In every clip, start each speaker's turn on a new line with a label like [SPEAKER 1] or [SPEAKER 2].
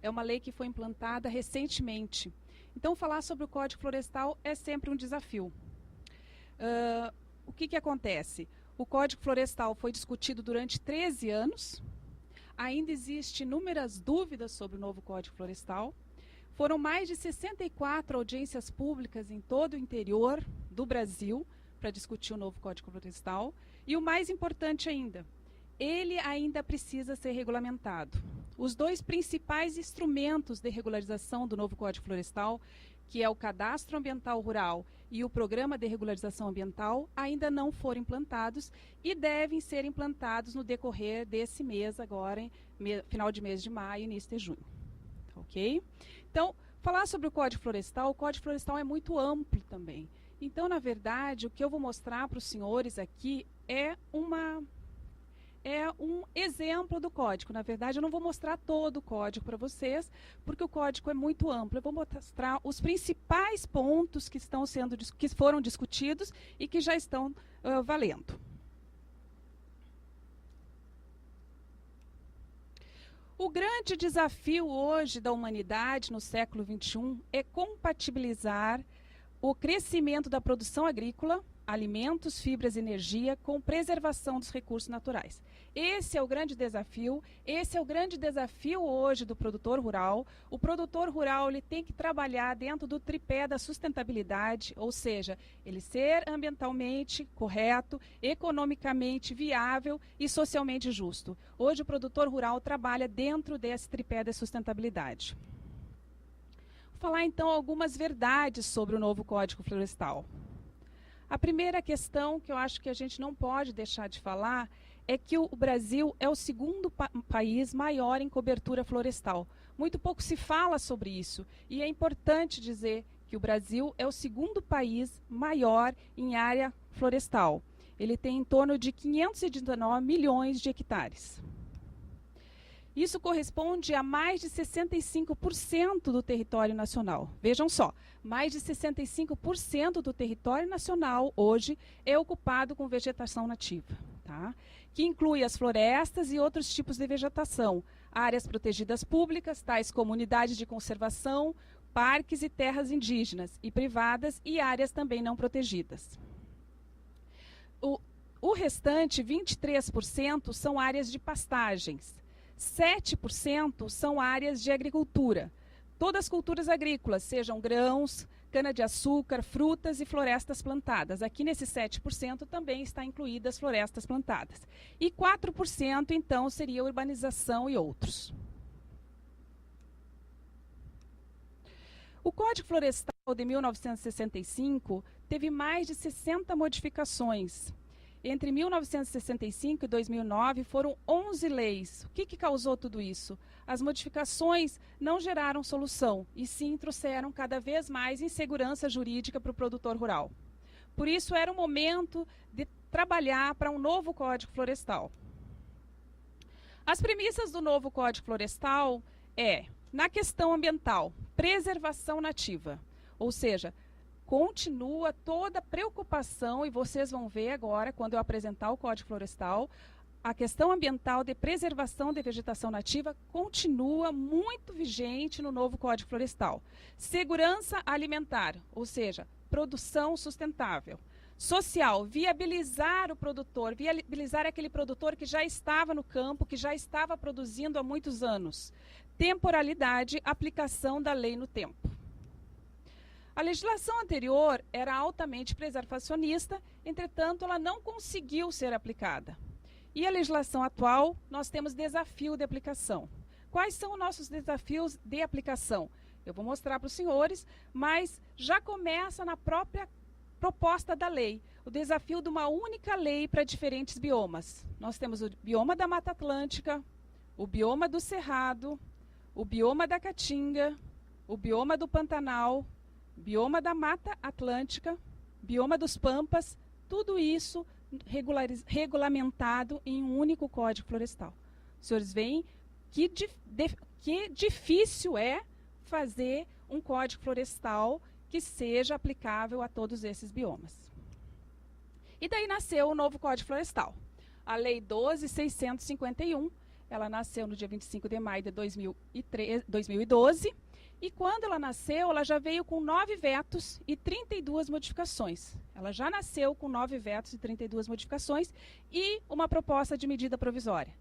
[SPEAKER 1] é uma lei que foi implantada recentemente. Então, falar sobre o Código Florestal é sempre um desafio. O que acontece? O Código Florestal foi discutido durante 13 anos, ainda existem inúmeras dúvidas sobre o novo Código Florestal. Foram mais de 64 audiências públicas em todo o interior do Brasil para discutir o novo Código Florestal. E o mais importante ainda, ele ainda precisa ser regulamentado. Os dois principais instrumentos de regularização do novo Código Florestal, que é o Cadastro Ambiental Rural e o Programa de Regularização Ambiental, ainda não foram implantados e devem ser implantados no decorrer desse mês, agora, final de mês de maio, início de junho. Ok? Então, falar sobre o Código Florestal é muito amplo também. Então, na verdade, o que eu vou mostrar para os senhores aqui é um exemplo do código. Na verdade, eu não vou mostrar todo o código para vocês, porque o código é muito amplo. Eu vou mostrar os principais pontos que foram discutidos e que já estão valendo. O grande desafio hoje da humanidade no século XXI é compatibilizar o crescimento da produção agrícola, alimentos, fibras e energia com preservação dos recursos naturais. Esse é o grande desafio hoje do produtor rural. O produtor rural ele tem que trabalhar dentro do tripé da sustentabilidade, ou seja, ele ser ambientalmente correto, economicamente viável e socialmente justo. Hoje o produtor rural trabalha dentro desse tripé da sustentabilidade. Vou falar então algumas verdades sobre o novo Código Florestal. A primeira questão que eu acho que a gente não pode deixar de falar é que o Brasil é o segundo país maior em cobertura florestal. Muito pouco se fala sobre isso e é importante dizer que o Brasil é o segundo país maior em área florestal. Ele tem em torno de 519 milhões de hectares. Isso corresponde a mais de 65% do território nacional. Vejam só, mais de 65% do território nacional hoje é ocupado com vegetação nativa, tá? Que inclui as florestas e outros tipos de vegetação, áreas protegidas públicas, tais como unidades de conservação, parques e terras indígenas e privadas e áreas também não protegidas. O restante, 23%, são áreas de pastagens. 7% são áreas de agricultura. Todas as culturas agrícolas, sejam grãos, cana-de-açúcar, frutas e florestas plantadas. Aqui nesses 7% também está incluídas florestas plantadas. E 4% então seria urbanização e outros. O Código Florestal de 1965 teve mais de 60 modificações. Entre 1965 e 2009 foram 11 leis. O que causou tudo isso? As modificações não geraram solução, e sim trouxeram cada vez mais insegurança jurídica para o produtor rural. Por isso era o momento de trabalhar para um novo Código Florestal. As premissas do novo Código Florestal na questão ambiental, preservação nativa, ou seja, continua toda a preocupação, e vocês vão ver agora, quando eu apresentar o Código Florestal, a questão ambiental de preservação de vegetação nativa continua muito vigente no novo Código Florestal. Segurança alimentar, ou seja, produção sustentável. Social, viabilizar o produtor, viabilizar aquele produtor que já estava no campo, que já estava produzindo há muitos anos. Temporalidade, aplicação da lei no tempo. A legislação anterior era altamente preservacionista, entretanto, ela não conseguiu ser aplicada. E a legislação atual, nós temos desafio de aplicação. Quais são os nossos desafios de aplicação? Eu vou mostrar para os senhores, mas já começa na própria proposta da lei. O desafio de uma única lei para diferentes biomas. Nós temos o bioma da Mata Atlântica, o bioma do Cerrado, o bioma da Caatinga, o bioma do Pantanal, bioma da Mata Atlântica, bioma dos Pampas, tudo isso regulamentado em um único Código Florestal. Os senhores veem que difícil é fazer um Código Florestal que seja aplicável a todos esses biomas. E daí nasceu o novo Código Florestal. A Lei 12.651 Ela nasceu no dia 25 de maio de 2012. E quando ela nasceu, ela já veio com 9 vetos e 32 modificações. Ela já nasceu com 9 vetos e 32 modificações e uma proposta de medida provisória.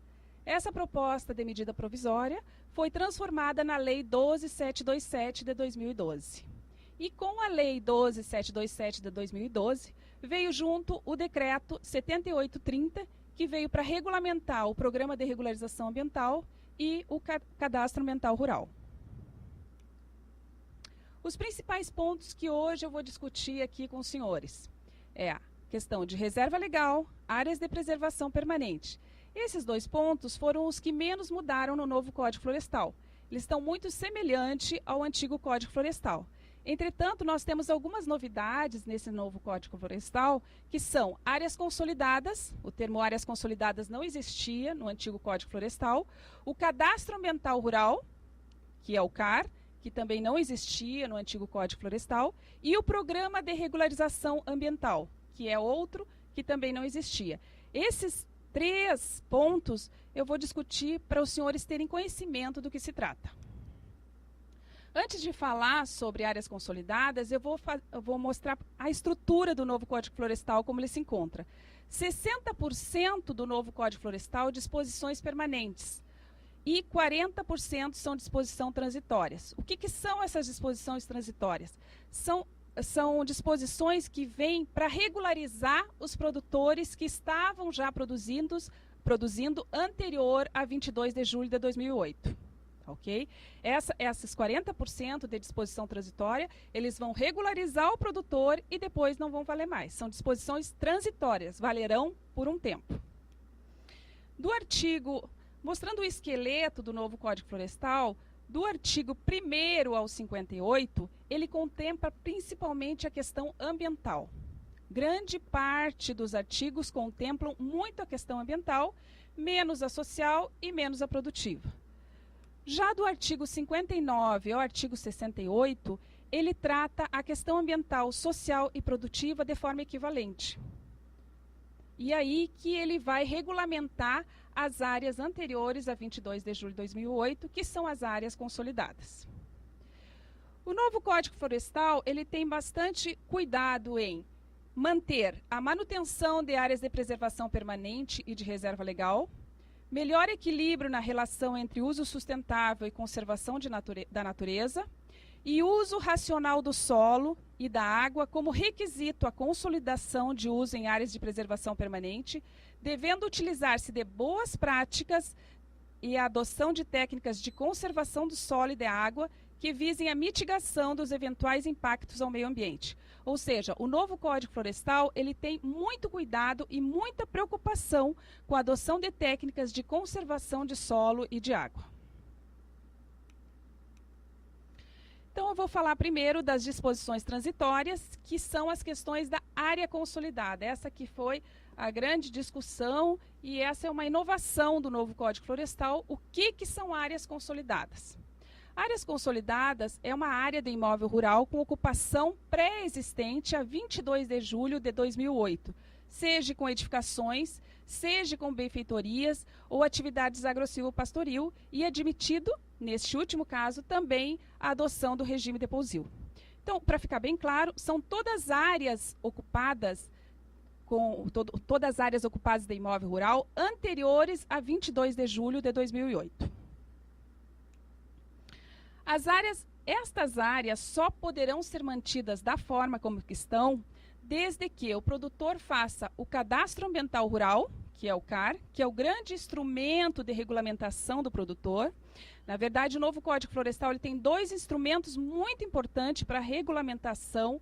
[SPEAKER 1] Essa proposta de medida provisória foi transformada na Lei 12.727 de 2012. E com a Lei 12.727 de 2012, veio junto o Decreto 7830, que veio para regulamentar o Programa de Regularização Ambiental e o Cadastro Ambiental Rural. Os principais pontos que hoje eu vou discutir aqui com os senhores é a questão de reserva legal, áreas de preservação permanente. Esses 2 pontos foram os que menos mudaram no novo Código Florestal. Eles estão muito semelhantes ao antigo Código Florestal. Entretanto, nós temos algumas novidades nesse novo Código Florestal, que são áreas consolidadas, o termo áreas consolidadas não existia no antigo Código Florestal, o Cadastro Ambiental Rural, que é o CAR, que também não existia no antigo Código Florestal, e o Programa de Regularização Ambiental, que é outro que também não existia. Esses 3 pontos eu vou discutir para os senhores terem conhecimento do que se trata. Antes de falar sobre áreas consolidadas, eu vou mostrar a estrutura do novo Código Florestal, como ele se encontra. 60% do novo Código Florestal, disposições permanentes, e 40% são disposições transitórias. O que são essas disposições transitórias? São disposições que vêm para regularizar os produtores que estavam já produzindo anterior a 22 de julho de 2008. Ok? Esses 40% de disposição transitória, eles vão regularizar o produtor e depois não vão valer mais. São disposições transitórias, valerão por um tempo. Do artigo... Mostrando o esqueleto do novo Código Florestal, do artigo 1º ao 58, ele contempla principalmente a questão ambiental. Grande parte dos artigos contemplam muito a questão ambiental, menos a social e menos a produtiva. Já do artigo 59 ao artigo 68, ele trata a questão ambiental, social e produtiva de forma equivalente. E aí que ele vai regulamentar as áreas anteriores a 22 de julho de 2008, que são as áreas consolidadas. O novo Código Florestal, ele tem bastante cuidado em manter a manutenção de áreas de preservação permanente e de reserva legal, melhor equilíbrio na relação entre uso sustentável e conservação da natureza, e uso racional do solo e da água como requisito à consolidação de uso em áreas de preservação permanente, devendo utilizar-se de boas práticas e a adoção de técnicas de conservação do solo e da água que visem a mitigação dos eventuais impactos ao meio ambiente. Ou seja, o novo Código Florestal, ele tem muito cuidado e muita preocupação com a adoção de técnicas de conservação de solo e de água. Então, eu vou falar primeiro das disposições transitórias, que são as questões da área consolidada. Essa que foi a grande discussão e essa é uma inovação do novo Código Florestal. O que são áreas consolidadas? Áreas consolidadas é uma área de imóvel rural com ocupação pré-existente a 22 de julho de 2008, seja com edificações, seja com benfeitorias ou atividades agro-silvopastoril e admitido, neste último caso, também a adoção do regime de pousio. Então, para ficar bem claro, são todas as áreas ocupadas todas as áreas ocupadas de imóvel rural anteriores a 22 de julho de 2008. Estas áreas só poderão ser mantidas da forma como estão, desde que o produtor faça o Cadastro Ambiental Rural, que é o CAR, que é o grande instrumento de regulamentação do produtor. Na verdade, o novo Código Florestal ele tem 2 instrumentos muito importantes para a regulamentação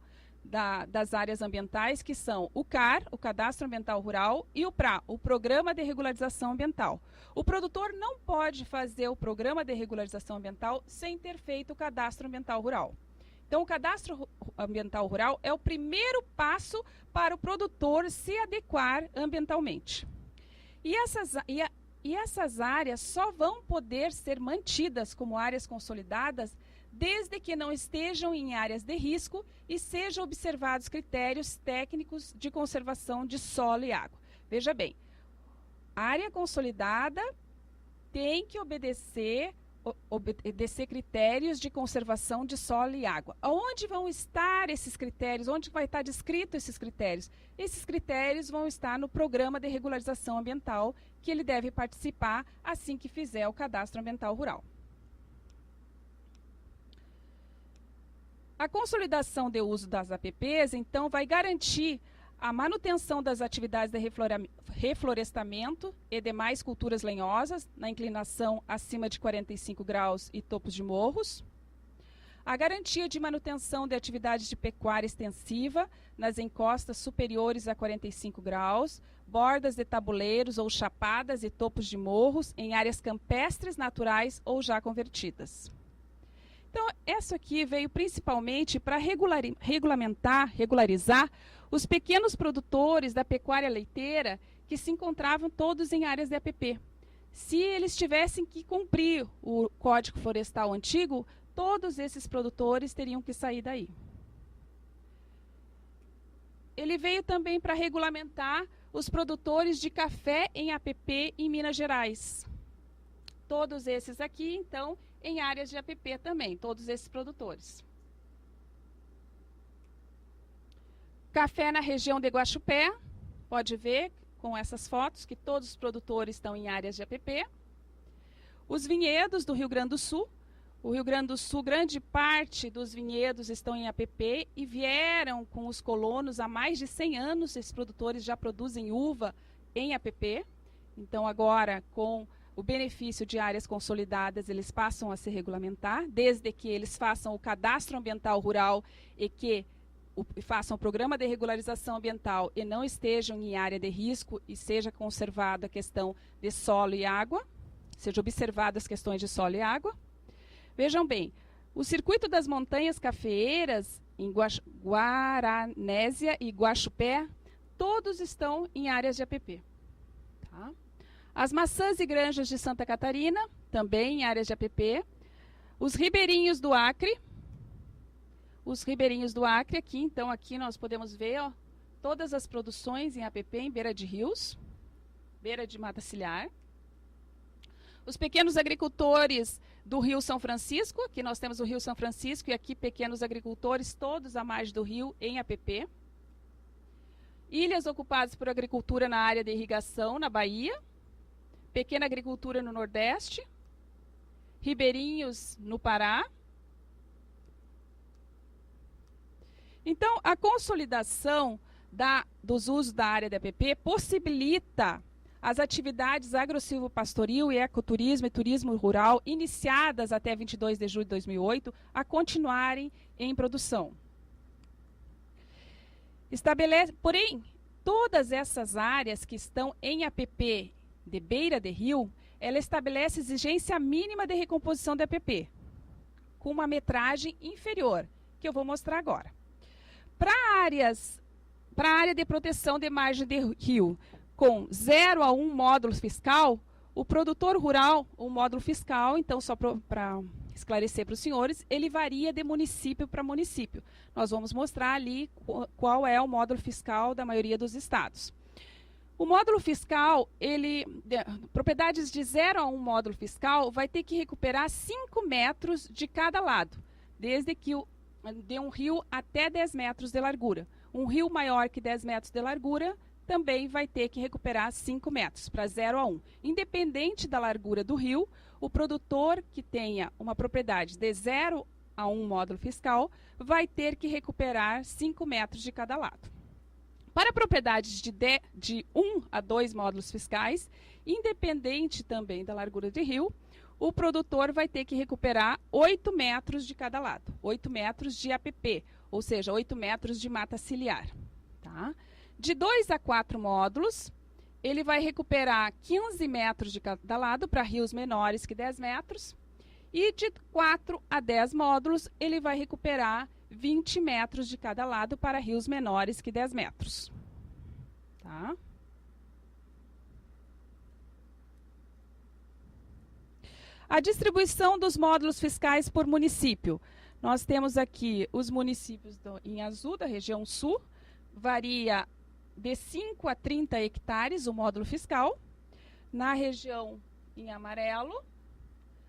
[SPEAKER 1] das áreas ambientais, que são o CAR, o Cadastro Ambiental Rural, e o PRA, o Programa de Regularização Ambiental. O produtor não pode fazer o Programa de Regularização Ambiental sem ter feito o Cadastro Ambiental Rural. Então, o Cadastro Ambiental Rural é o primeiro passo para o produtor se adequar ambientalmente. E essas áreas só vão poder ser mantidas como áreas consolidadas desde que não estejam em áreas de risco e sejam observados critérios técnicos de conservação de solo e água. Veja bem, área consolidada tem que obedecer critérios de conservação de solo e água. Onde vão estar esses critérios? Onde vai estar descrito esses critérios? Esses critérios vão estar no programa de regularização ambiental, que ele deve participar assim que fizer o cadastro ambiental rural. A consolidação de uso das APPs, então, vai garantir a manutenção das atividades de reflorestamento e demais culturas lenhosas, na inclinação acima de 45 graus e topos de morros. A garantia de manutenção de atividades de pecuária extensiva nas encostas superiores a 45 graus, bordas de tabuleiros ou chapadas e topos de morros em áreas campestres naturais ou já convertidas. Então, essa aqui veio principalmente para regularizar os pequenos produtores da pecuária leiteira que se encontravam todos em áreas de APP. Se eles tivessem que cumprir o Código Florestal antigo, todos esses produtores teriam que sair daí. Ele veio também para regulamentar os produtores de café em APP em Minas Gerais. Todos esses aqui, então, em áreas de APP também, todos esses produtores. Café na região de Guaxupé, pode ver com essas fotos que todos os produtores estão em áreas de APP. Os vinhedos do Rio Grande do Sul. O Rio Grande do Sul, grande parte dos vinhedos estão em APP e vieram com os colonos há mais de 100 anos. Esses produtores já produzem uva em APP. Então, agora, com o benefício de áreas consolidadas, eles passam a se regulamentar, desde que eles façam o cadastro ambiental rural e que façam o programa de regularização ambiental e não estejam em área de risco e seja conservada a questão de solo e água, seja observadas as questões de solo e água. Vejam bem, o circuito das montanhas cafeeiras em Guaranésia e Guaxupé, todos estão em áreas de APP. Tá? As maçãs e granjas de Santa Catarina, também em áreas de APP. Os ribeirinhos do Acre. Os ribeirinhos do Acre aqui, então aqui nós podemos ver ó, todas as produções em APP em beira de rios, beira de mata ciliar. Os pequenos agricultores do Rio São Francisco, aqui nós temos o Rio São Francisco e aqui pequenos agricultores, todos à margem do rio em APP. Ilhas ocupadas por agricultura na área de irrigação na Bahia. Pequena agricultura no Nordeste, ribeirinhos no Pará. Então, a consolidação dos usos da área de APP possibilita as atividades agro-silvopastoril e ecoturismo e turismo rural iniciadas até 22 de julho de 2008 a continuarem em produção. Porém, todas essas áreas que estão em APP de beira de rio, ela estabelece exigência mínima de recomposição de APP, com uma metragem inferior, que eu vou mostrar agora. Para a área de proteção de margem de rio, com 0 a 1 módulo fiscal, o produtor rural, o módulo fiscal, então só para esclarecer para os senhores, ele varia de município para município. Nós vamos mostrar ali qual é o módulo fiscal da maioria dos estados. O módulo fiscal, propriedades de 0 a 1 módulo fiscal, vai ter que recuperar 5 metros de cada lado, desde que de um rio até 10 metros de largura. Um rio maior que 10 metros de largura também vai ter que recuperar 5 metros, para 0 a 1. Independente da largura do rio, o produtor que tenha uma propriedade de 0 a 1 módulo fiscal vai ter que recuperar 5 metros de cada lado. Para propriedades de 1 a 2 módulos fiscais, independente também da largura de rio, o produtor vai ter que recuperar 8 metros de cada lado, 8 metros de APP, ou seja, 8 metros de mata ciliar. Tá? De 2 a 4 módulos, ele vai recuperar 15 metros de cada lado para rios menores que 10 metros, e de 4 a 10 módulos, ele vai recuperar 20 metros de cada lado para rios menores que 10 metros. Tá? A distribuição dos módulos fiscais por município. Nós temos aqui os municípios em azul, da região sul, varia de 5 a 30 hectares o módulo fiscal. Na região em amarelo,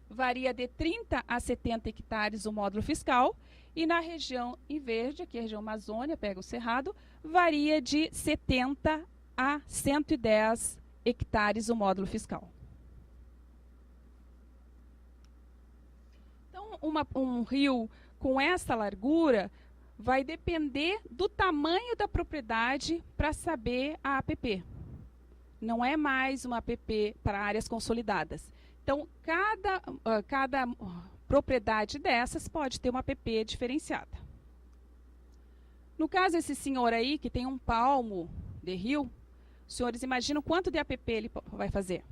[SPEAKER 1] varia de 30 a 70 hectares o módulo fiscal, e na região em verde, aqui a região Amazônia, pega o Cerrado, varia de 70 a 110 hectares o módulo fiscal. Então, um rio com essa largura vai depender do tamanho da propriedade para saber a APP. Não é mais uma APP para áreas consolidadas. Então, cada propriedade dessas pode ter uma APP diferenciada. No caso, esse senhor aí, que tem um palmo de rio, os senhores imaginam quanto de APP ele vai fazer?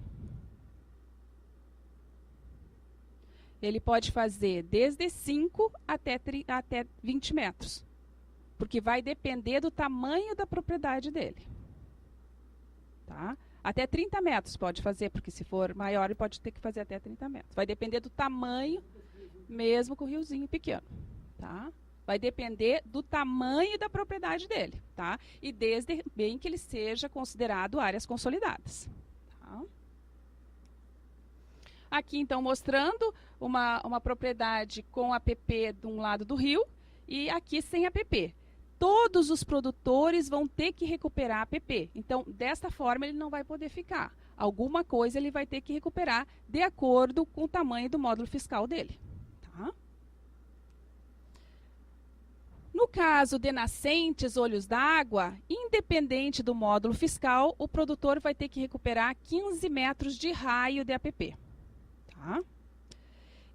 [SPEAKER 1] Ele pode fazer desde 5 até 20 metros, porque vai depender do tamanho da propriedade dele. Tá? Até 30 metros pode fazer, porque se for maior, ele pode ter que fazer até 30 metros. Vai depender do tamanho, mesmo com o riozinho pequeno. Tá? Vai depender do tamanho da propriedade dele. Tá? E desde bem que ele seja considerado áreas consolidadas. Tá? Aqui, então, mostrando uma propriedade com APP de um lado do rio e aqui sem APP. Todos os produtores vão ter que recuperar a APP. Então, desta forma, ele não vai poder ficar. Alguma coisa ele vai ter que recuperar de acordo com o tamanho do módulo fiscal dele. Tá? No caso de nascentes, olhos d'água, independente do módulo fiscal, o produtor vai ter que recuperar 15 metros de raio de APP. Tá?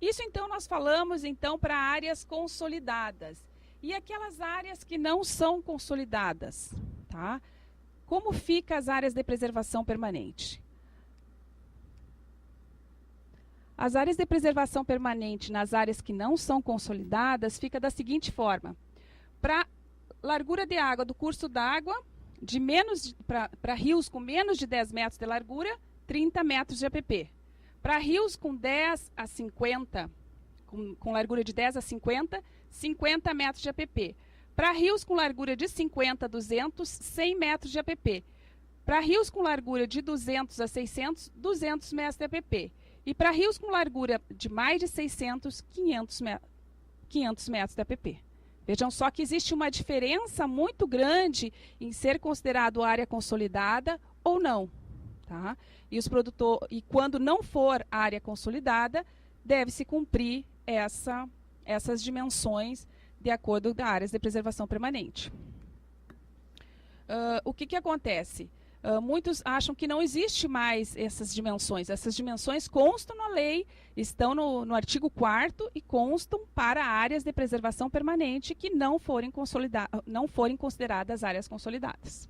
[SPEAKER 1] Isso, então, nós falamos então para áreas consolidadas. E aquelas áreas que não são consolidadas, tá? Como ficam as áreas de preservação permanente? As áreas de preservação permanente nas áreas que não são consolidadas fica da seguinte forma. Para largura de água do curso d'água, para rios com menos de 10 metros de largura, 30 metros de APP. Para rios com 10 a 50, com largura de 10 a 50, 50 metros de APP. Para rios com largura de 50 a 200, 100 metros de APP. Para rios com largura de 200 a 600, 200 metros de APP. E para rios com largura de mais de 600, 500 metros de APP. Vejam só que existe uma diferença muito grande em ser considerado área consolidada ou não. Tá? E quando não for área consolidada, deve-se cumprir essas dimensões de acordo com as áreas de preservação permanente. O que acontece? Muitos acham que não existe mais essas dimensões. Essas dimensões constam na lei, estão no artigo 4º e constam para áreas de preservação permanente que não forem consideradas áreas consolidadas.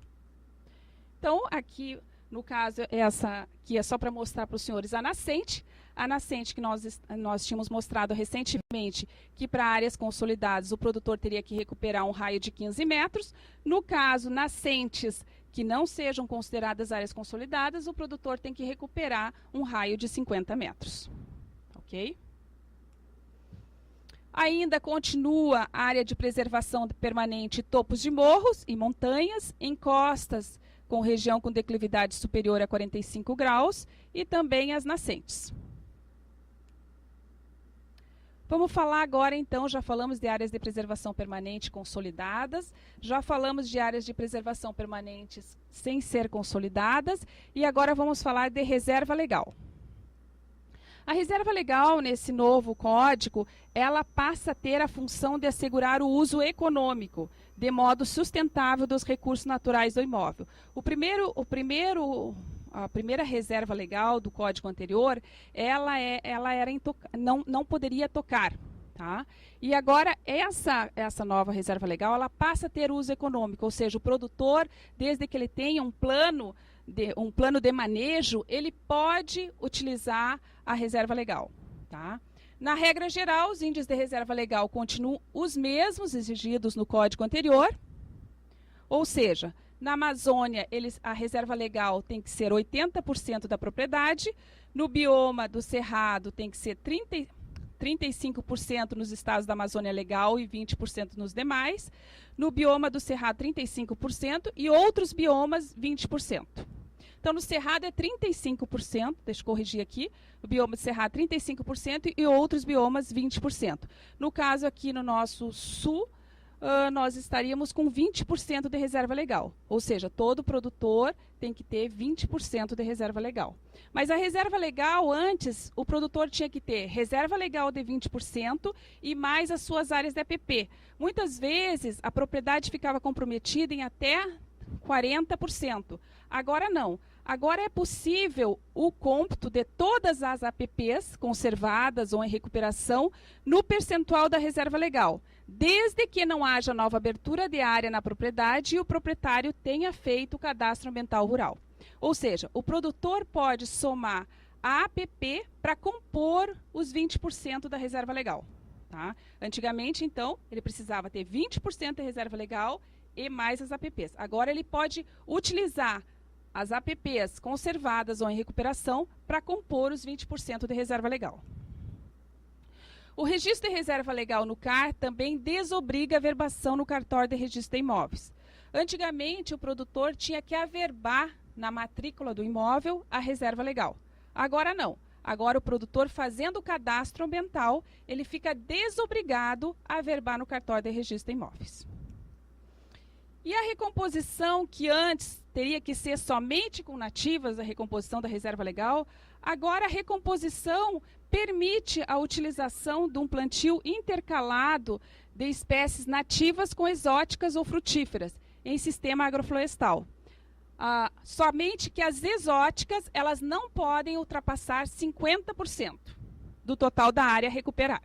[SPEAKER 1] Então, aqui, no caso, essa aqui é só para mostrar para os senhores a nascente. A nascente que nós tínhamos mostrado recentemente, que para áreas consolidadas o produtor teria que recuperar um raio de 15 metros. No caso, nascentes que não sejam consideradas áreas consolidadas, o produtor tem que recuperar um raio de 50 metros. Ok? Ainda continua a área de preservação permanente topos de morros e montanhas, encostas com região com declividade superior a 45 graus e também as nascentes. Vamos falar agora, então, já falamos de áreas de preservação permanente consolidadas, já falamos de áreas de preservação permanentes sem ser consolidadas, e agora vamos falar de reserva legal. A reserva legal, nesse novo código, ela passa a ter a função de assegurar o uso econômico, de modo sustentável dos recursos naturais do imóvel. A primeira reserva legal do código anterior, ela era não poderia tocar. Tá? E agora, essa nova reserva legal, ela passa a ter uso econômico, ou seja, o produtor, desde que ele tenha um plano de manejo, ele pode utilizar a reserva legal. Tá? Na regra geral, os índices de reserva legal continuam os mesmos exigidos no código anterior, ou seja, na Amazônia, a reserva legal tem que ser 80% da propriedade. No bioma do Cerrado tem que ser 35% nos estados da Amazônia legal e 20% nos demais. No bioma do Cerrado, 35% e outros biomas, 20%. Então, no Cerrado é 35%, deixa eu corrigir aqui, o bioma do Cerrado 35% e outros biomas 20%. No caso aqui no nosso sul, nós estaríamos com 20% de reserva legal, ou seja, todo produtor tem que ter 20% de reserva legal. Mas a reserva legal, antes, o produtor tinha que ter reserva legal de 20% e mais as suas áreas de APP. Muitas vezes, a propriedade ficava comprometida em até 40%. Agora não. Agora é possível o cômputo de todas as APPs conservadas ou em recuperação no percentual da reserva legal, desde que não haja nova abertura de área na propriedade e o proprietário tenha feito o cadastro ambiental rural. Ou seja, o produtor pode somar a APP para compor os 20% da reserva legal. Tá? Antigamente, então, ele precisava ter 20% de reserva legal e mais as APPs. Agora ele pode utilizar as APPs conservadas ou em recuperação para compor os 20% de reserva legal. O registro de reserva legal no CAR também desobriga a averbação no cartório de registro de imóveis. Antigamente, o produtor tinha que averbar na matrícula do imóvel a reserva legal. Agora não. Agora o produtor, fazendo o cadastro ambiental, ele fica desobrigado a averbar no cartório de registro de imóveis. E a recomposição, que antes teria que ser somente com nativas, a recomposição da reserva legal, agora a recomposição permite a utilização de um plantio intercalado de espécies nativas com exóticas ou frutíferas em sistema agroflorestal. Somente que as exóticas, elas não podem ultrapassar 50% do total da área a recuperar.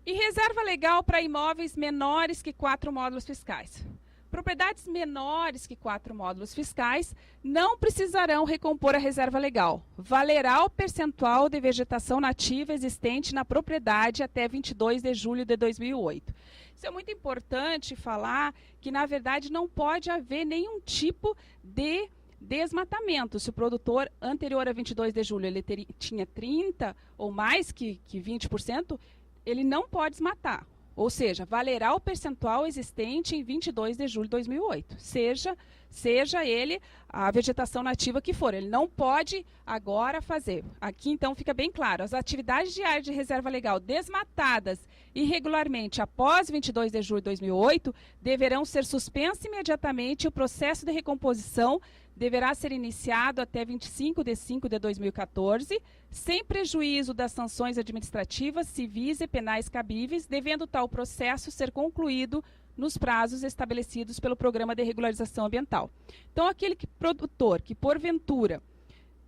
[SPEAKER 1] E reserva legal para imóveis menores que 4 módulos fiscais. Propriedades menores que 4 módulos fiscais não precisarão recompor a reserva legal. Valerá o percentual de vegetação nativa existente na propriedade até 22 de julho de 2008. Isso é muito importante falar que, na verdade, não pode haver nenhum tipo de desmatamento. Se o produtor anterior a 22 de julho ele tinha 30% ou mais que 20%, ele não pode desmatar. Ou seja, valerá o percentual existente em 22 de julho de 2008, seja ele a vegetação nativa que for. Ele não pode agora fazer. Aqui, então, fica bem claro. As atividades de área de reserva legal desmatadas irregularmente após 22 de julho de 2008 deverão ser suspensas imediatamente e o processo de recomposição deverá ser iniciado até 25 de 5 de 2014, sem prejuízo das sanções administrativas, civis e penais cabíveis, devendo tal processo ser concluído nos prazos estabelecidos pelo Programa de Regularização Ambiental. Então, aquele produtor que, porventura,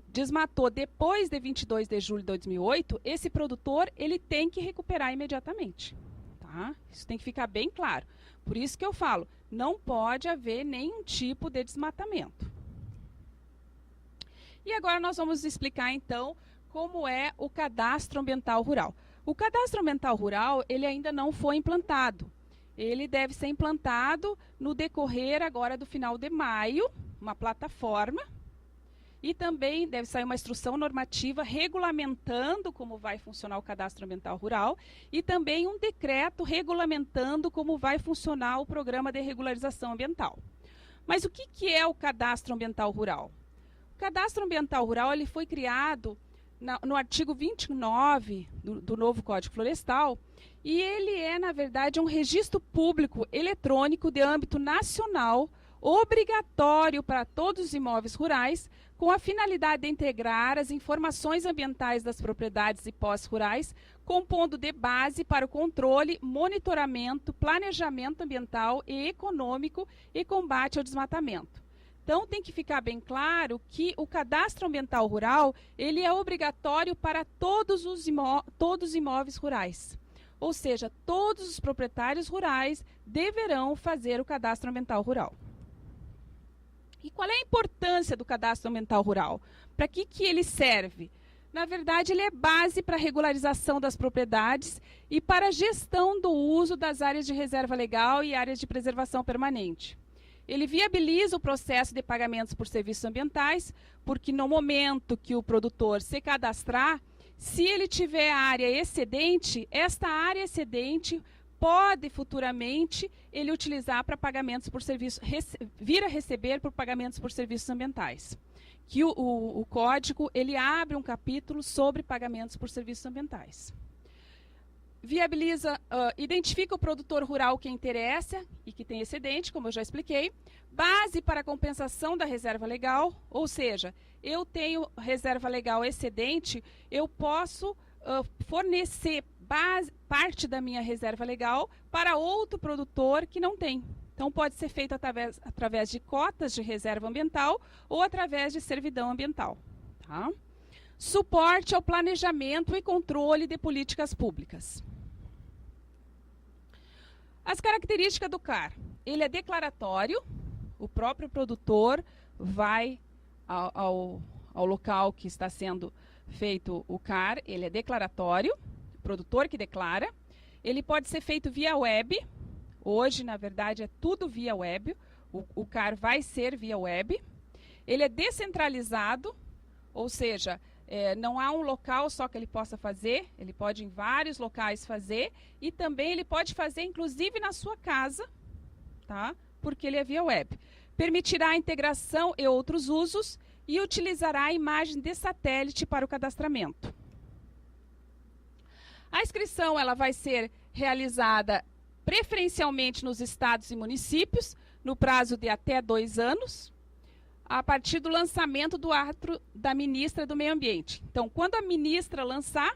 [SPEAKER 1] desmatou depois de 22 de julho de 2008, esse produtor ele tem que recuperar imediatamente. Tá? Isso tem que ficar bem claro. Por isso que eu falo, não pode haver nenhum tipo de desmatamento. E agora nós vamos explicar, então, como é o cadastro ambiental rural. O cadastro ambiental rural, ele ainda não foi implantado. Ele deve ser implantado no decorrer agora do final de maio, uma plataforma, e também deve sair uma instrução normativa regulamentando como vai funcionar o cadastro ambiental rural e também um decreto regulamentando como vai funcionar o programa de regularização ambiental. Mas o que é o cadastro ambiental rural? O cadastro ambiental rural ele foi criado no artigo 29 do novo Código Florestal e ele é, na verdade, um registro público eletrônico de âmbito nacional obrigatório para todos os imóveis rurais com a finalidade de integrar as informações ambientais das propriedades e posses rurais, compondo de base para o controle, monitoramento, planejamento ambiental e econômico e combate ao desmatamento. Então, tem que ficar bem claro que o cadastro ambiental rural, ele é obrigatório para todos os imóveis rurais. Ou seja, todos os proprietários rurais deverão fazer o cadastro ambiental rural. E qual é a importância do cadastro ambiental rural? Para que ele serve? Na verdade, ele é base para a regularização das propriedades e para a gestão do uso das áreas de reserva legal e áreas de preservação permanente. Ele viabiliza o processo de pagamentos por serviços ambientais, porque no momento que o produtor se cadastrar, se ele tiver área excedente, esta área excedente pode futuramente ele utilizar para pagamentos por serviços, vir a receber por pagamentos por serviços ambientais. Que o código ele abre um capítulo sobre pagamentos por serviços ambientais. Viabiliza, identifica o produtor rural que interessa e que tem excedente, como eu já expliquei. Base para a compensação da reserva legal, ou seja, eu tenho reserva legal excedente, eu posso fornecer parte da minha reserva legal para outro produtor que não tem. Então, pode ser feito através de cotas de reserva ambiental ou através de servidão ambiental. Tá? Suporte ao planejamento e controle de políticas públicas. As características do CAR. Ele é declaratório, o próprio produtor vai ao local que está sendo feito o CAR, ele é declaratório, o produtor que declara. Ele pode ser feito via web. Hoje, na verdade, é tudo via web. O CAR vai ser via web. Ele é descentralizado, ou seja, não há um local só que ele possa fazer, ele pode em vários locais fazer, e também ele pode fazer, inclusive, na sua casa, tá? Porque ele é via web. Permitirá a integração e outros usos e utilizará a imagem de satélite para o cadastramento. A inscrição ela vai ser realizada preferencialmente nos estados e municípios, no prazo de até 2 anos, a partir do lançamento do ato da ministra do Meio Ambiente. Então, quando a ministra lançar,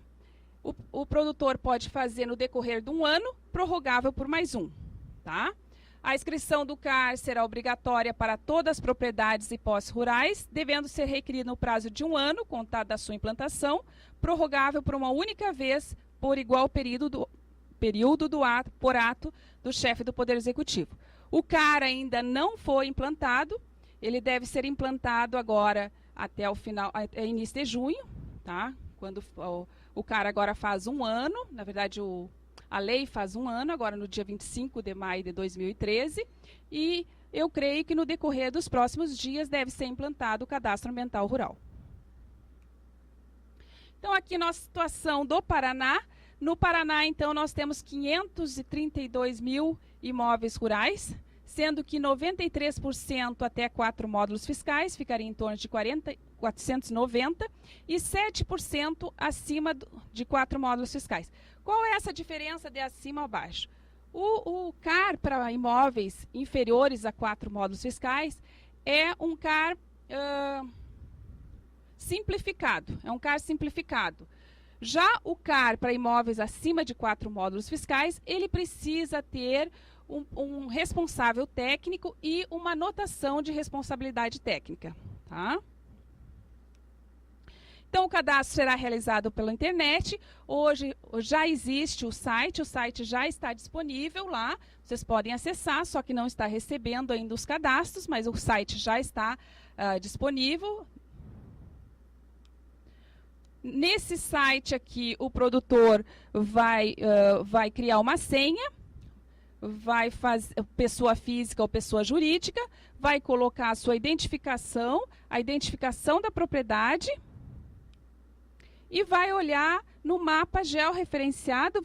[SPEAKER 1] o produtor pode fazer no decorrer de 1 ano, prorrogável por mais 1. Tá? A inscrição do CAR será obrigatória para todas as propriedades e posses rurais, devendo ser requerida no prazo de 1 ano, contado da sua implantação, prorrogável por uma única vez, por igual período por ato do chefe do Poder Executivo. O CAR ainda não foi implantado, ele deve ser implantado agora até o final, até início de junho, tá? Quando o CAR agora faz 1 ano, na verdade a lei faz 1 ano, agora no dia 25 de maio de 2013, e eu creio que no decorrer dos próximos dias deve ser implantado o Cadastro Ambiental Rural. Então, aqui nossa situação do Paraná. No Paraná, então, nós temos 532 mil imóveis rurais, sendo que 93% até 4 módulos fiscais, ficaria em torno de 490, e 7% acima de 4 módulos fiscais. Qual é essa diferença de acima a baixo? O CAR para imóveis inferiores a 4 módulos fiscais é um CAR simplificado, Já o CAR para imóveis acima de 4 módulos fiscais, ele precisa ter um responsável técnico e uma notação de responsabilidade técnica. Tá? Então, o cadastro será realizado pela internet. Hoje já existe o site já está disponível lá. Vocês podem acessar, só que não está recebendo ainda os cadastros, mas o site já está disponível. Nesse site aqui, o produtor vai criar uma senha, vai fazer pessoa física ou pessoa jurídica, vai colocar a sua identificação, a identificação da propriedade e vai olhar no mapa georreferenciado,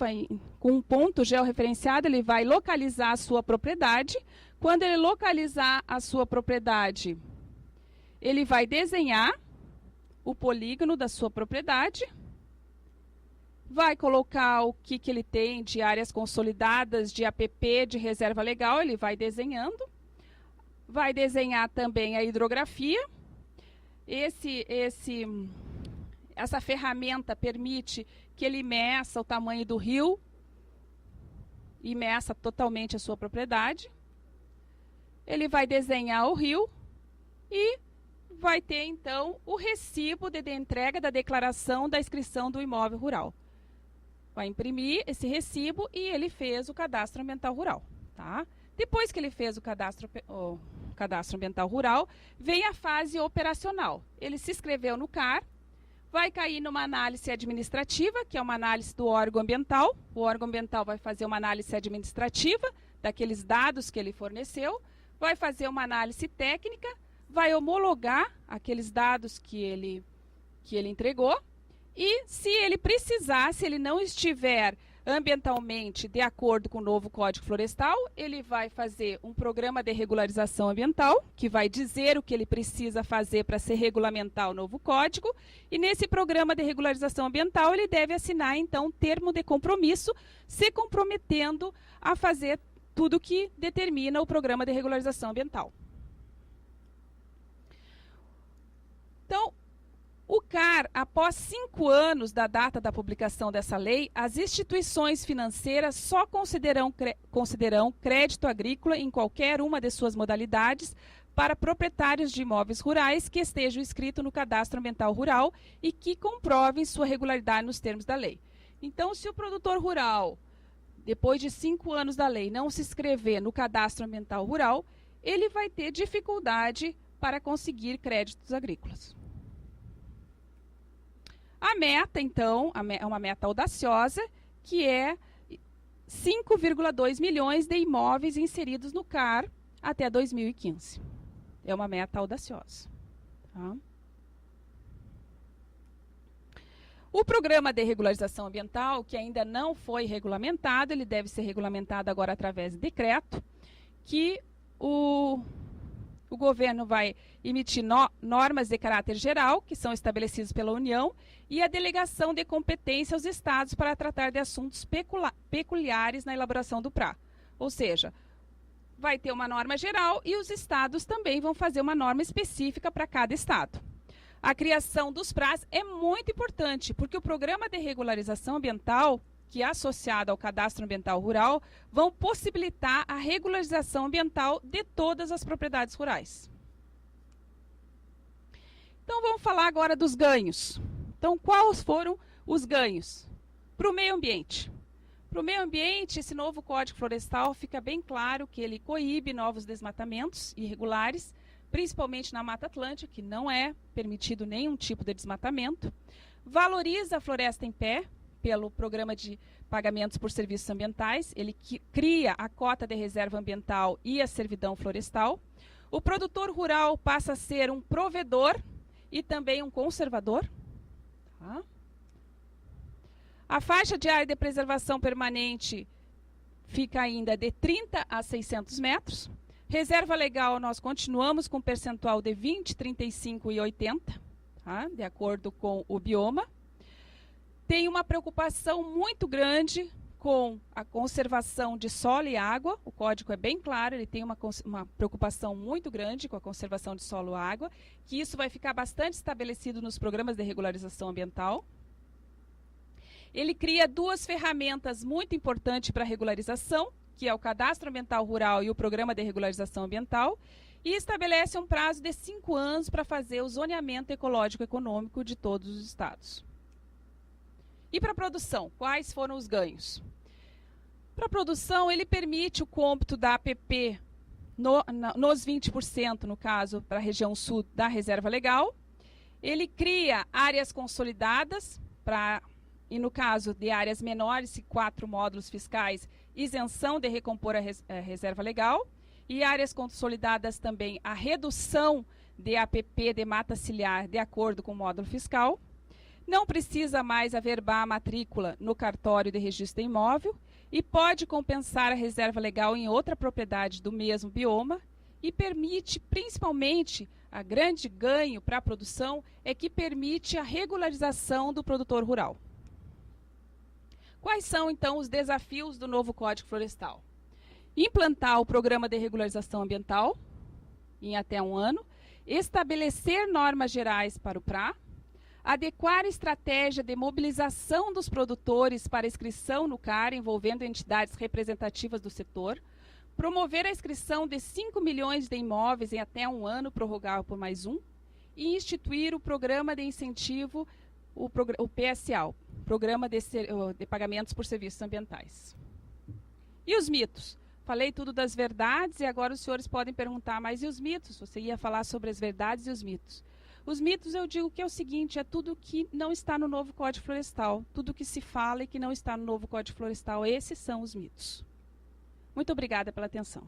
[SPEAKER 1] com um ponto georreferenciado, ele vai localizar a sua propriedade. Quando ele localizar a sua propriedade, ele vai desenhar o polígono da sua propriedade, vai colocar o que ele tem de áreas consolidadas, de APP, de reserva legal, ele vai desenhando. Vai desenhar também a hidrografia. Essa ferramenta permite que ele meça o tamanho do rio e meça totalmente a sua propriedade. Ele vai desenhar o rio e vai ter, então, o recibo de entrega da declaração da inscrição do imóvel rural. Vai imprimir esse recibo e ele fez o cadastro ambiental rural. Tá? Depois que ele fez o cadastro ambiental rural, vem a fase operacional. Ele se inscreveu no CAR, vai cair numa análise administrativa, que é uma análise do órgão ambiental. O órgão ambiental vai fazer uma análise administrativa daqueles dados que ele forneceu, vai fazer uma análise técnica, vai homologar aqueles dados que ele entregou e, se ele precisar, se ele não estiver ambientalmente de acordo com o novo Código Florestal, ele vai fazer um programa de regularização ambiental, que vai dizer o que ele precisa fazer para se regulamentar o novo código, e nesse programa de regularização ambiental ele deve assinar, então, um termo de compromisso, se comprometendo a fazer tudo que determina o programa de regularização ambiental. Então, o CAR, após 5 anos da data da publicação dessa lei, as instituições financeiras só considerarão crédito agrícola em qualquer uma de suas modalidades para proprietários de imóveis rurais que estejam inscritos no Cadastro Ambiental Rural e que comprovem sua regularidade nos termos da lei. Então, se o produtor rural, depois de 5 anos da lei, não se inscrever no Cadastro Ambiental Rural, ele vai ter dificuldade para conseguir créditos agrícolas. A meta, então, é uma meta audaciosa, que é 5,2 milhões de imóveis inseridos no CAR até 2015. É uma meta audaciosa. Tá? O programa de regularização ambiental, que ainda não foi regulamentado, ele deve ser regulamentado agora através de decreto, que o governo vai emitir normas de caráter geral, que são estabelecidas pela União, e a delegação de competência aos estados para tratar de assuntos peculiares na elaboração do PRA. Ou seja, vai ter uma norma geral e os estados também vão fazer uma norma específica para cada estado. A criação dos PRAs é muito importante, porque o programa de regularização ambiental, que é associado ao Cadastro Ambiental Rural, vão possibilitar a regularização ambiental de todas as propriedades rurais. Então, vamos falar agora dos ganhos. Então, quais foram os ganhos? Para o meio ambiente. Para o meio ambiente, esse novo Código Florestal fica bem claro que ele coíbe novos desmatamentos irregulares, principalmente na Mata Atlântica, que não é permitido nenhum tipo de desmatamento. Valoriza a floresta em pé, pelo programa de pagamentos por serviços ambientais, ele cria a cota de reserva ambiental e a servidão florestal. O produtor rural passa a ser um provedor e também um conservador. Tá? A faixa de área de preservação permanente fica ainda de 30 a 600 metros. Reserva legal, nós continuamos com um percentual de 20, 35 e 80, tá? De acordo com o bioma. Tem uma preocupação muito grande com a conservação de solo e água. O código é bem claro, ele tem uma preocupação muito grande com a conservação de solo e água, que isso vai ficar bastante estabelecido nos programas de regularização ambiental. Ele cria 2 ferramentas muito importantes para a regularização, que é o Cadastro Ambiental Rural e o Programa de Regularização Ambiental, e estabelece um prazo de 5 anos para fazer o zoneamento ecológico econômico de todos os estados. E para a produção, quais foram os ganhos? Para a produção, ele permite o cômputo da APP nos 20%, no caso, para a região sul da reserva legal. Ele cria áreas consolidadas, e no caso de áreas menores, 4 módulos fiscais, isenção de recompor a reserva legal. E áreas consolidadas também, a redução de APP de mata ciliar de acordo com o módulo fiscal. Não precisa mais averbar a matrícula no cartório de registro de imóvel e pode compensar a reserva legal em outra propriedade do mesmo bioma e permite, principalmente, a grande ganho para a produção é que permite a regularização do produtor rural. Quais são, então, os desafios do novo Código Florestal? Implantar o programa de regularização ambiental em até 1 ano, estabelecer normas gerais para o PRA, adequar a estratégia de mobilização dos produtores para inscrição no CAR, envolvendo entidades representativas do setor, promover a inscrição de 5 milhões de imóveis em até 1 ano, prorrogável por mais 1, e instituir o Programa de Incentivo, o PSA, Programa de Pagamentos por Serviços Ambientais. E os mitos? Falei tudo das verdades e agora os senhores podem perguntar, mas e os mitos? Você ia falar sobre as verdades e os mitos. Os mitos, eu digo que é o seguinte, é tudo que não está no novo Código Florestal. Tudo que se fala e que não está no novo Código Florestal, esses são os mitos. Muito obrigada pela atenção.